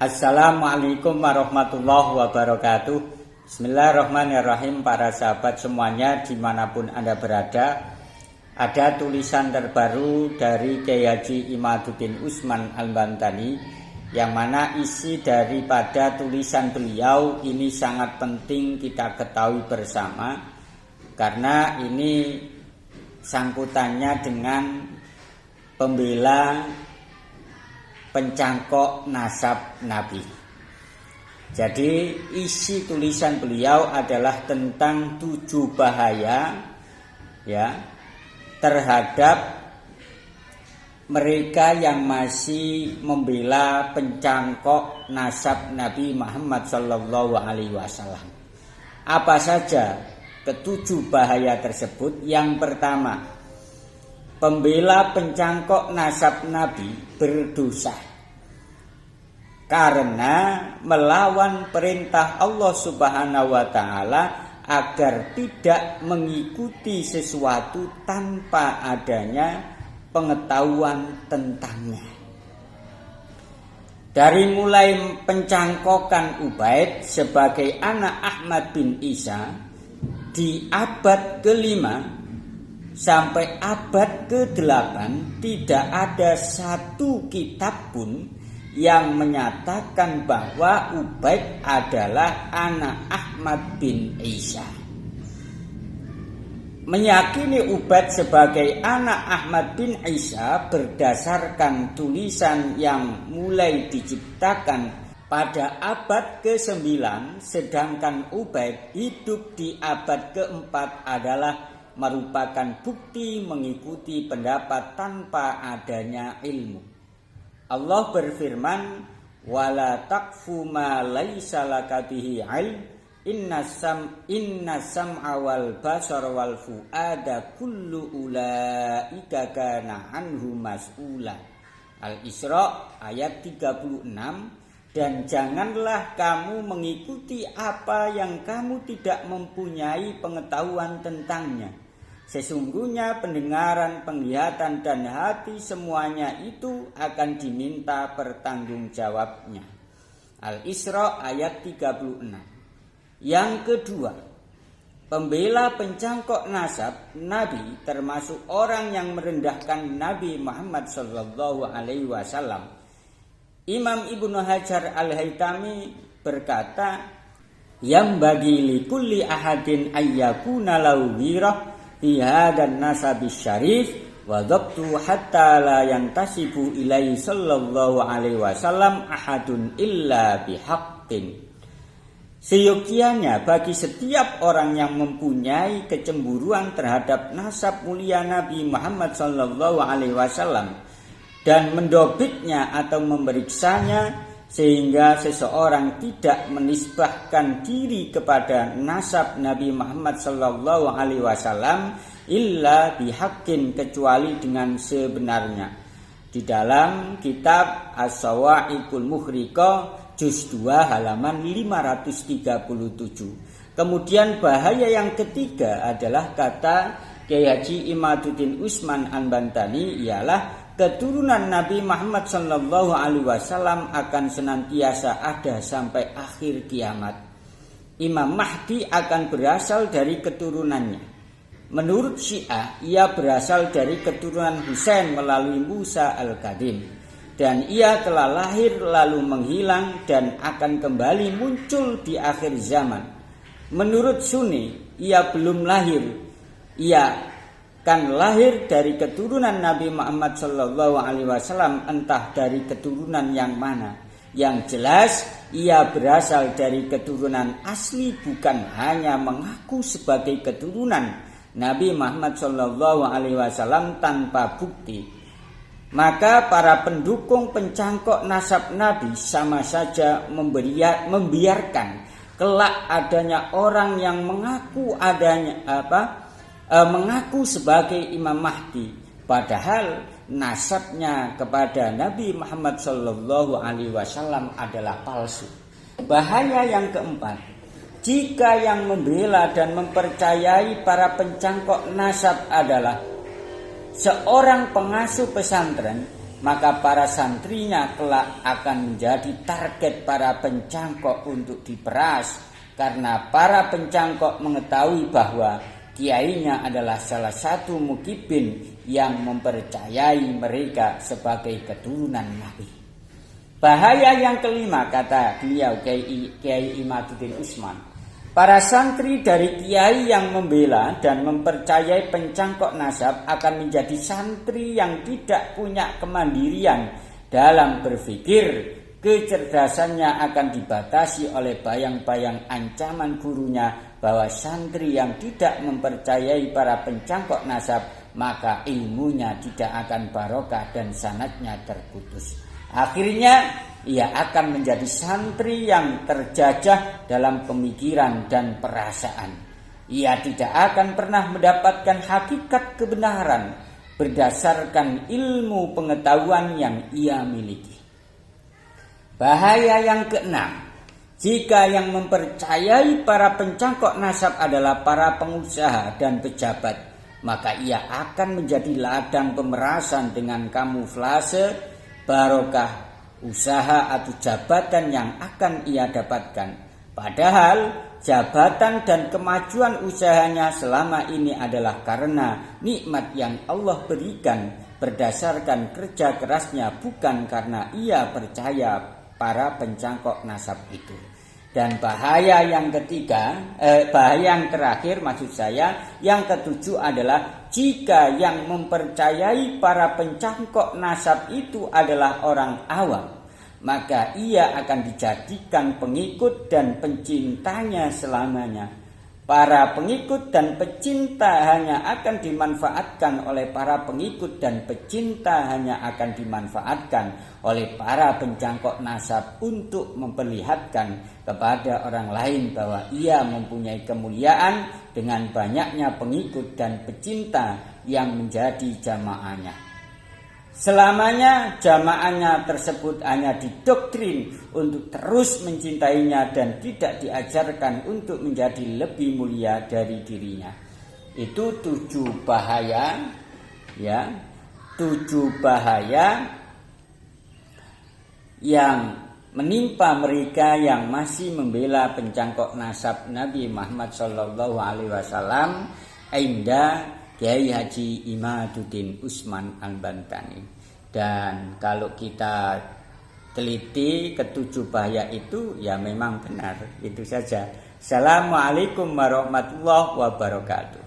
Assalamualaikum warahmatullahi wabarakatuh. Bismillahirrahmanirrahim. Para sahabat semuanya dimanapun Anda berada, ada tulisan terbaru dari Kiai Haji Imaduddin Usman Al-Bantani, yang mana isi daripada tulisan beliau ini sangat penting kita ketahui bersama, karena ini sangkutannya dengan pembela pencangkok nasab Nabi. Jadi isi tulisan beliau adalah tentang 7 bahaya terhadap mereka yang masih membela pencangkok nasab Nabi Muhammad SAW. Apa saja ke-7 bahaya tersebut? Yang pertama, pembela pencangkok nasab Nabi berdosa karena melawan perintah Allah Subhanahu wa Ta'ala agar tidak mengikuti sesuatu tanpa adanya pengetahuan tentangnya. Dari mulai pencangkokan Ubaid sebagai anak Ahmad bin Isa di abad ke-5 sampai abad ke-8 tidak ada satu kitab pun yang menyatakan bahwa Ubaid adalah anak Ahmad bin Isa. Meyakini Ubaid sebagai anak Ahmad bin Isa berdasarkan tulisan yang mulai diciptakan pada abad ke-9, sedangkan Ubaid hidup di abad ke-4 adalah merupakan bukti mengikuti pendapat tanpa adanya ilmu. Allah berfirman, "Wala taqfu ma laisa laka bihi ilm, inna sam'a wal basara wal fuada kullu ulaika kana anhu mas'ula." Al-Isra ayat 36. Dan janganlah kamu mengikuti apa yang kamu tidak mempunyai pengetahuan tentangnya. Sesungguhnya pendengaran, penglihatan, dan hati semuanya itu akan diminta pertanggungjawabnya. Al-Isra ayat 36. Yang kedua, pembela pencangkok nasab Nabi termasuk orang yang merendahkan Nabi Muhammad SAW. Imam Ibnu Hajar Al-Haytami berkata, yang bagi likulli ahadin ayyakuna lahu wirah fi hadan nasabis syarif wa dhabtu hatta la yantasibu ilaihi sallallahu alaihi wasallam ahadun illa bihaqqin. Seyogianya bagi setiap orang yang mempunyai kecemburuan terhadap nasab mulia Nabi Muhammad sallallahu alaihi wasallam dan mendobitnya atau memeriksanya, sehingga seseorang tidak menisbahkan diri kepada nasab Nabi Muhammad sallallahu alaihi wasallam illa bihaqqin, kecuali dengan sebenarnya. Di dalam kitab As-Sawa'iqul Muhriqah juz 2 halaman 537. Kemudian bahaya yang ketiga adalah kata Kiai Haji Imaduddin Usman Al-Bantani, ialah keturunan Nabi Muhammad sallallahu alaihi wasallam akan senantiasa ada sampai akhir kiamat. Imam Mahdi akan berasal dari keturunannya. Menurut Syiah, ia berasal dari keturunan Husain melalui Musa Al-Kadim, dan ia telah lahir lalu menghilang dan akan kembali muncul di akhir zaman. Menurut Sunni, ia belum lahir. Ia kan lahir dari keturunan Nabi Muhammad SAW, entah dari keturunan yang mana. Yang jelas ia berasal dari keturunan asli, bukan hanya mengaku sebagai keturunan Nabi Muhammad SAW tanpa bukti. Maka para pendukung pencangkok nasab Nabi sama saja membiarkan kelak adanya orang yang mengaku sebagai Imam Mahdi, padahal nasabnya kepada Nabi Muhammad SAW adalah palsu. Bahaya yang keempat, jika yang membela dan mempercayai para pencangkok nasab adalah seorang pengasuh pesantren maka para santrinya kelak akan menjadi target para pencangkok untuk diperas, karena para pencangkok mengetahui bahwa kiainya adalah salah satu mukibin yang mempercayai mereka sebagai keturunan Nabi. Bahaya yang kelima, kata beliau Kiai Imaduddin Usman, para santri dari kiai yang membela dan mempercayai pencangkok nasab akan menjadi santri yang tidak punya kemandirian dalam berpikir. Kecerdasannya akan dibatasi oleh bayang-bayang ancaman gurunya bahwa santri yang tidak mempercayai para pencangkok nasab, maka ilmunya tidak akan barokah dan sanadnya terputus. Akhirnya ia akan menjadi santri yang terjajah dalam pemikiran dan perasaan. Ia tidak akan pernah mendapatkan hakikat kebenaran berdasarkan ilmu pengetahuan yang ia miliki. Bahaya yang keenam, jika yang mempercayai para pencangkok nasab adalah para pengusaha dan pejabat, maka ia akan menjadi ladang pemerasan dengan kamuflase barokah usaha atau jabatan yang akan ia dapatkan. Padahal jabatan dan kemajuan usahanya selama ini adalah karena nikmat yang Allah berikan berdasarkan kerja kerasnya, bukan karena ia percaya para pencangkok nasab itu. Dan bahaya yang terakhir maksud saya, yang ketujuh adalah jika yang mempercayai para pencangkok nasab itu adalah orang awam, maka ia akan dijadikan pengikut dan pencintanya selamanya. Para pengikut dan pecinta hanya akan dimanfaatkan oleh para pengikut, dan pecinta hanya akan dimanfaatkan oleh para pencangkok nasab untuk memperlihatkan kepada orang lain bahwa ia mempunyai kemuliaan dengan banyaknya pengikut dan pecinta yang menjadi jamaahnya. Selamanya jamaahnya tersebut hanya didoktrin untuk terus mencintainya dan tidak diajarkan untuk menjadi lebih mulia dari dirinya. Itu 7 bahaya, ya, 7 bahaya yang menimpa mereka yang masih membela pencangkok nasab Nabi Muhammad SAW inda Kiai Haji Imaduddin Usman Al-Bantani. Dan kalau kita teliti ke-7 bahaya itu, ya memang benar. Itu saja. Assalamualaikum warahmatullahi wabarakatuh.